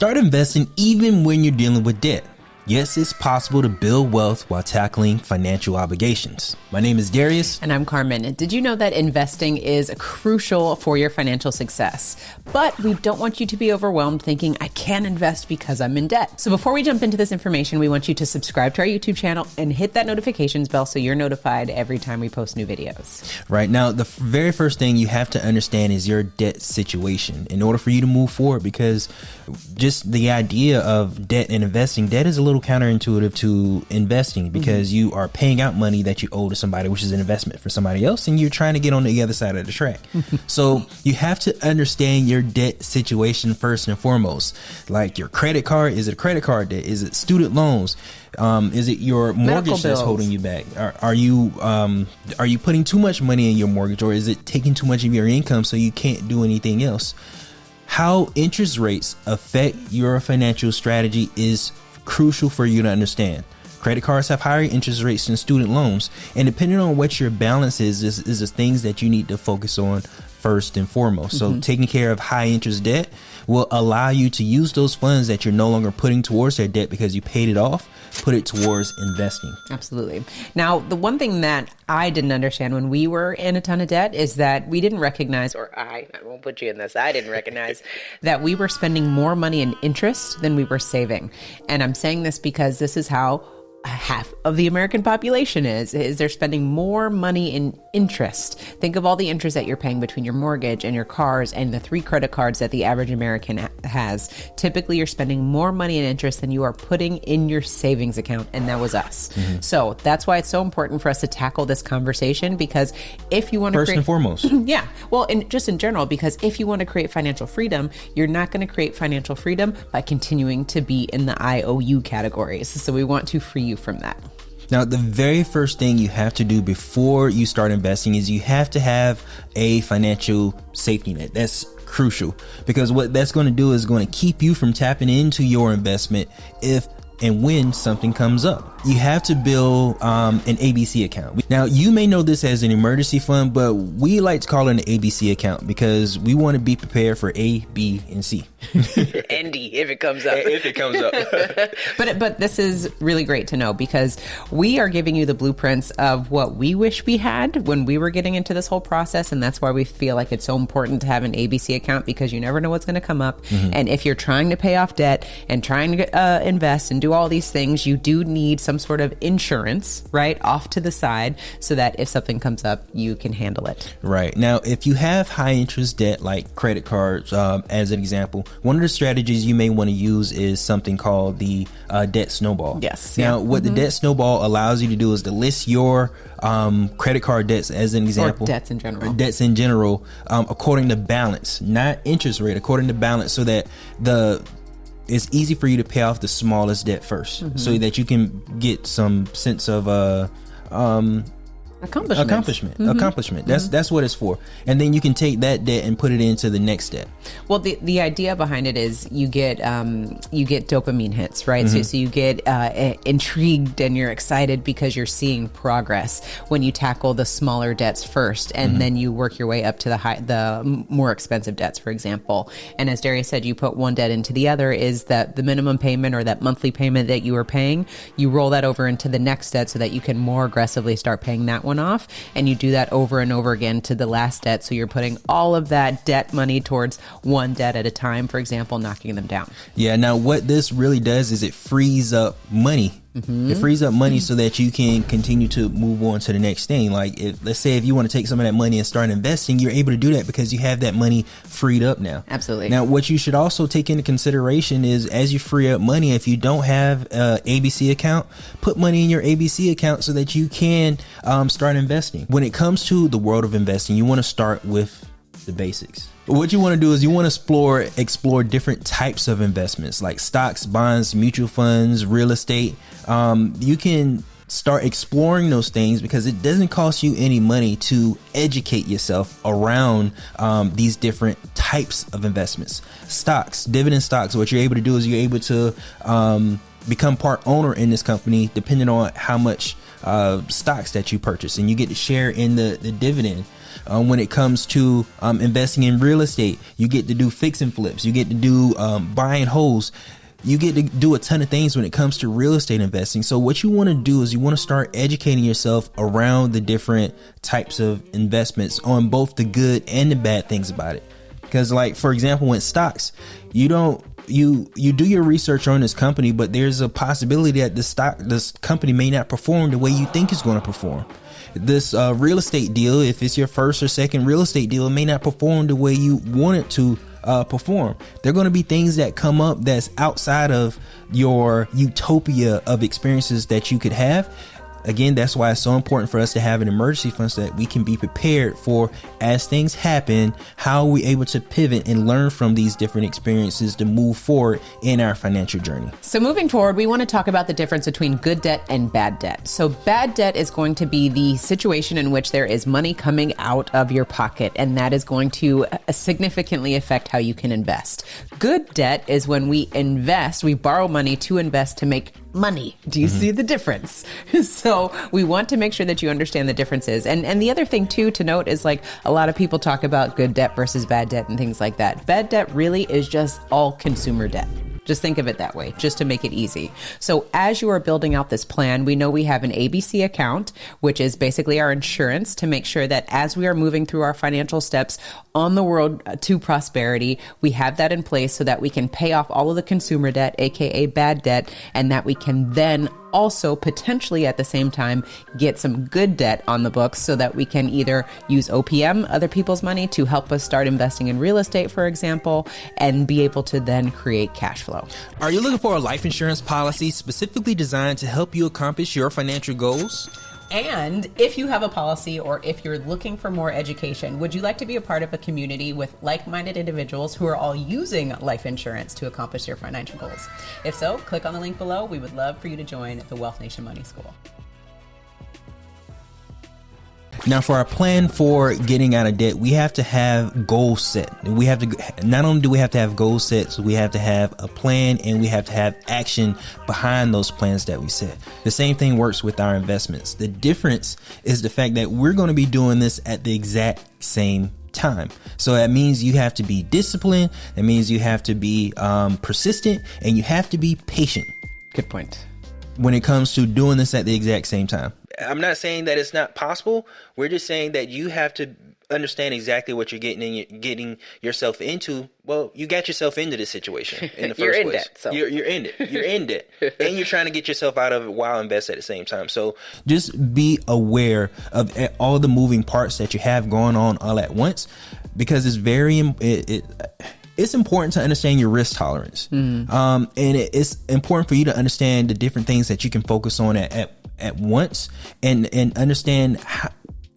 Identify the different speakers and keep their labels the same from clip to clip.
Speaker 1: Start investing even when you're dealing with debt. Yes, it's possible to build wealth while tackling financial obligations. My name is Darius.
Speaker 2: And I'm Carmen. Did you know that investing is crucial for your financial success? But we don't want you to be overwhelmed thinking, I can't invest because I'm in debt. So before we jump into this information, we want you to subscribe to our YouTube channel and hit that notifications bell so you're notified every time we post new videos.
Speaker 1: Right. Now, the very first thing you have to understand is your debt situation in order for you to move forward, because just the idea of debt and investing, debt is a little counterintuitive to investing, because you are paying out money that you owe to somebody, which is an investment for somebody else, and you're trying to get on the other side of the track. So you have to understand your debt situation first and foremost. Like your credit card, is it a credit card debt? Is it student loans? Is it your mortgage that's holding you back? Are you putting too much money in your mortgage, or is it taking too much of your income so you can't do anything else? How interest rates affect your financial strategy is crucial for you to understand. Credit cards have higher interest rates than student loans, and depending on what your balance is the things that you need to focus on first and foremost. So taking care of high interest debt will allow you to use those funds that you're no longer putting towards that debt because you paid it off, put it towards investing.
Speaker 2: Absolutely. Now, the one thing that I didn't understand when we were in a ton of debt is that we didn't recognize, or I won't put you in this, I didn't recognize that we were spending more money in interest than we were saving. And I'm saying this because this is how half of the American population is they're spending more money in interest. Think of all the interest that you're paying between your mortgage and your cars and the 3 credit cards that the average American has. Typically, you're spending more money in interest than you are putting in your savings account, and that was us. So that's why it's so important for us to tackle this conversation, because if you want to
Speaker 1: first and foremost,
Speaker 2: yeah, well, and just in general, because if you want to create financial freedom, you're not going to create financial freedom by continuing to be in the IOU categories. So we want to free you from that.
Speaker 1: Now, the very first thing you have to do before you start investing is you have to have a financial safety net. That's crucial, because what that's going to do is going to keep you from tapping into your investment if and when something comes up. You have to build an ABC account. Now, you may know this as an emergency fund, but we like to call it an ABC account because we want to be prepared for A, B, and C.
Speaker 2: And D, if it comes up.
Speaker 1: If it comes up.
Speaker 2: But this is really great to know, because we are giving you the blueprints of what we wish we had when we were getting into this whole process. And that's why we feel like it's so important to have an ABC account, because you never know what's going to come up. And if you're trying to pay off debt and trying to invest and do all these things, you do need some sort of insurance, right, off to the side, so that if something comes up, you can handle it. Right.
Speaker 1: Now, if you have high interest debt like credit cards, as an example, one of the strategies you may want to use is something called the debt snowball.
Speaker 2: Yes.
Speaker 1: Now, what the debt snowball allows you to do is to list your credit card debts, as an example.
Speaker 2: Or debts in general.
Speaker 1: Debts in general, according to balance, not interest rate, according to balance, so that it's easy for you to pay off the smallest debt first, so that you can get some sense of accomplishment. That's what it's for. And then you can take that debt and put it into the next debt.
Speaker 2: Well, the idea behind it is you get dopamine hits, right? So you get intrigued and you're excited because you're seeing progress when you tackle the smaller debts first, and then you work your way up to the more expensive debts, for example. And as Darius said, you put one debt into the other, is that the minimum payment or that monthly payment that you were paying, you roll that over into the next debt so that you can more aggressively start paying that one off, and you do that over and over again to the last debt. So you're putting all of that debt money towards one debt at a time, for example, knocking them down.
Speaker 1: Yeah. Now, what this really does is it frees up money. It frees up money so that you can continue to move on to the next thing. Like, let's say if you want to take some of that money and start investing, you're able to do that because you have that money freed up now.
Speaker 2: Absolutely.
Speaker 1: Now, what you should also take into consideration is, as you free up money, if you don't have an ABC account, put money in your ABC account so that you can start investing. When it comes to the world of investing, you want to start with the basics. What you want to do is you want to explore different types of investments, like stocks, bonds, mutual funds, real estate. You can start exploring those things because it doesn't cost you any money to educate yourself around these different types of investments. Stocks, dividend stocks, what you're able to do is you're able to become part owner in this company depending on how much stocks that you purchase, and you get to share in the dividend. When it comes to investing in real estate, you get to do fix and flips. You get to do buy and holds. You get to do a ton of things when it comes to real estate investing. So what you want to do is you want to start educating yourself around the different types of investments on both the good and the bad things about it. Because like, for example, with stocks, you do your research on this company, but there's a possibility that this company may not perform the way you think it's going to perform. This real estate deal, if it's your first or second real estate deal, it may not perform the way you want it to perform. There are going to be things that come up that's outside of your utopia of experiences that you could have. Again, that's why it's so important for us to have an emergency fund so that we can be prepared for as things happen. How are we able to pivot and learn from these different experiences to move forward in our financial journey?
Speaker 2: So moving forward, we want to talk about the difference between good debt and bad debt. So bad debt is going to be the situation in which there is money coming out of your pocket, and that is going to significantly affect how you can invest. Good debt is when we invest, we borrow money to invest to make money. Do you see the difference? So we want to make sure that you understand the differences. And the other thing too to note is, like, a lot of people talk about good debt versus bad debt and things like that. Bad debt really is just all consumer debt. Just think of it that way, just to make it easy. So as you are building out this plan, we know we have an ABC account, which is basically our insurance to make sure that as we are moving through our financial steps on the road to prosperity, we have that in place so that we can pay off all of the consumer debt, aka bad debt, and that we can then also potentially at the same time get some good debt on the books so that we can either use OPM, other people's money, to help us start investing in real estate, for example, and be able to then create cash flow.
Speaker 1: Are you looking for a life insurance policy specifically designed to help you accomplish your financial goals?
Speaker 2: And if you have a policy, or if you're looking for more education, would you like to be a part of a community with like-minded individuals who are all using life insurance to accomplish their financial goals? If so, click on the link below. We would love for you to join the Wealth Nation Money School.
Speaker 1: Now, for our plan for getting out of debt, we have to have goals set. We have to, not only do we have to have goals set, so we have to have a plan, and we have to have action behind those plans that we set. The same thing works with our investments. The difference is the fact that we're going to be doing this at the exact same time. So that means you have to be disciplined. That means you have to be persistent, and you have to be patient.
Speaker 2: Good point.
Speaker 1: When it comes to doing this at the exact same time. I'm not saying that it's not possible. We're just saying that you have to understand exactly what you're getting yourself into. Well, you got yourself into this situation in the first
Speaker 2: You're in
Speaker 1: place.
Speaker 2: debt, so.
Speaker 1: You're in it. You're in debt, and you're trying to get yourself out of it while invest at the same time. So just be aware of all the moving parts that you have going on all at once, because it's it's important to understand your risk tolerance. And it's important for you to understand the different things that you can focus on at once, and understand how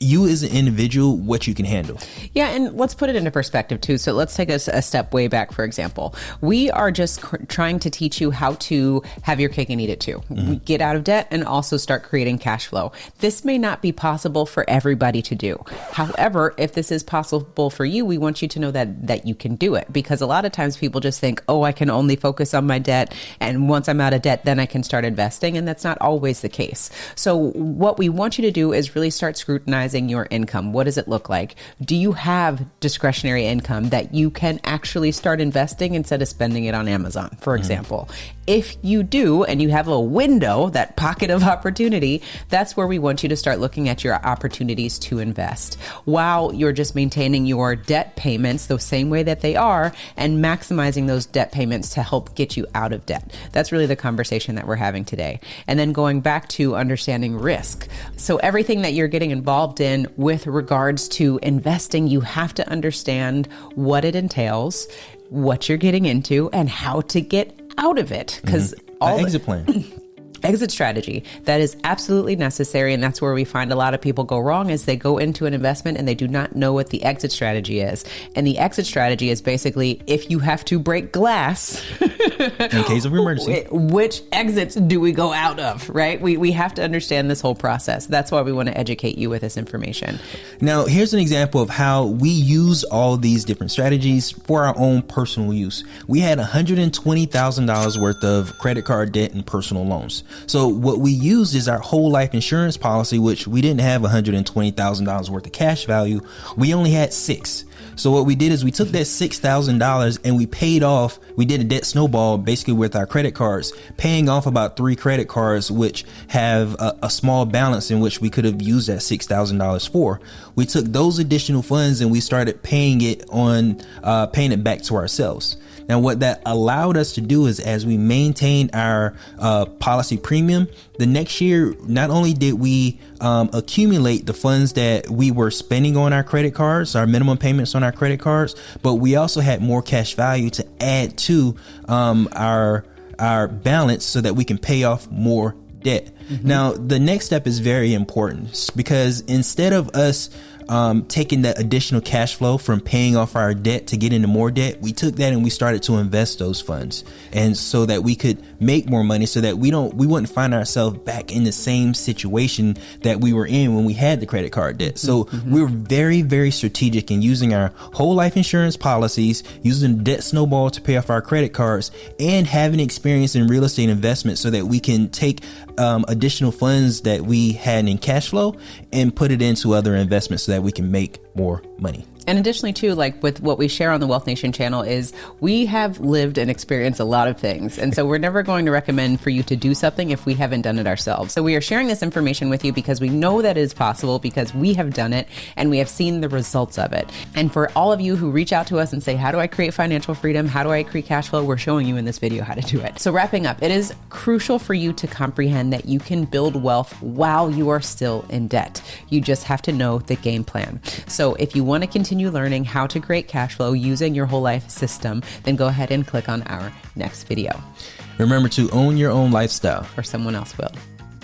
Speaker 1: you as an individual, what you can handle.
Speaker 2: Yeah, and let's put it into perspective too. So let's take a step way back. For example, we are just trying to teach you how to have your cake and eat it too. Get out of debt and also start creating cash flow. This may not be possible for everybody to do. However, if this is possible for you, we want you to know that you can do it, because a lot of times people just think, oh, I can only focus on my debt, and once I'm out of debt, then I can start investing. And that's not always the case. So what we want you to do is really start scrutinizing your income. What does it look like? Do you have discretionary income that you can actually start investing instead of spending it on Amazon, for example? If you do, and you have a window, that pocket of opportunity, that's where we want you to start looking at your opportunities to invest while you're just maintaining your debt payments the same way that they are, and maximizing those debt payments to help get you out of debt. That's really the conversation that we're having today. And then going back to understanding risk. So everything that you're getting involved in with regards to investing, you have to understand what it entails, what you're getting into, and how to get out of it. Because
Speaker 1: exit plan.
Speaker 2: Exit strategy, that is absolutely necessary. And that's where we find a lot of people go wrong, is they go into an investment and they do not know what the exit strategy is. And the exit strategy is basically, if you have to break glass
Speaker 1: in case of emergency,
Speaker 2: which exits do we go out of, right? We have to understand this whole process. That's why we want to educate you with this information.
Speaker 1: Now, here's an example of how we use all these different strategies for our own personal use. We had $120,000 worth of credit card debt and personal loans. So what we used is our whole life insurance policy, which we didn't have $120,000 worth of cash value. We only had $6,000. So what we did is we took that $6,000 and we paid off. We did a debt snowball basically with our credit cards, paying off about 3 credit cards, which have a small balance in which we could have used that $6,000 for. We took those additional funds and we started paying it back to ourselves. Now, what that allowed us to do is, as we maintained our policy premium, the next year, not only did we accumulate the funds that we were spending on our credit cards, our minimum payments on our credit cards, but we also had more cash value to add to our balance so that we can pay off more debt. Mm-hmm. Now, the next step is very important, because instead of us taking that additional cash flow from paying off our debt to get into more debt, we took that and we started to invest those funds, and so that we could make more money, so that we wouldn't find ourselves back in the same situation that we were in when we had the credit card debt. So we were very, very strategic in using our whole life insurance policies, using debt snowball to pay off our credit cards, and having experience in real estate investment so that we can take additional funds that we had in cash flow and put it into other investments so that we can make more money.
Speaker 2: And additionally, too, like with what we share on the Wealth Nation channel, is we have lived and experienced a lot of things. And so we're never going to recommend for you to do something if we haven't done it ourselves. So we are sharing this information with you because we know that it is possible, because we have done it and we have seen the results of it. And for all of you who reach out to us and say, how do I create financial freedom? How do I create cash flow? We're showing you in this video how to do it. So wrapping up, it is crucial for you to comprehend that you can build wealth while you are still in debt. You just have to know the game plan. So if you want to continue learning how to create cash flow using your whole life system, then go ahead and click on our next video.
Speaker 1: Remember to own your own lifestyle,
Speaker 2: or someone else will.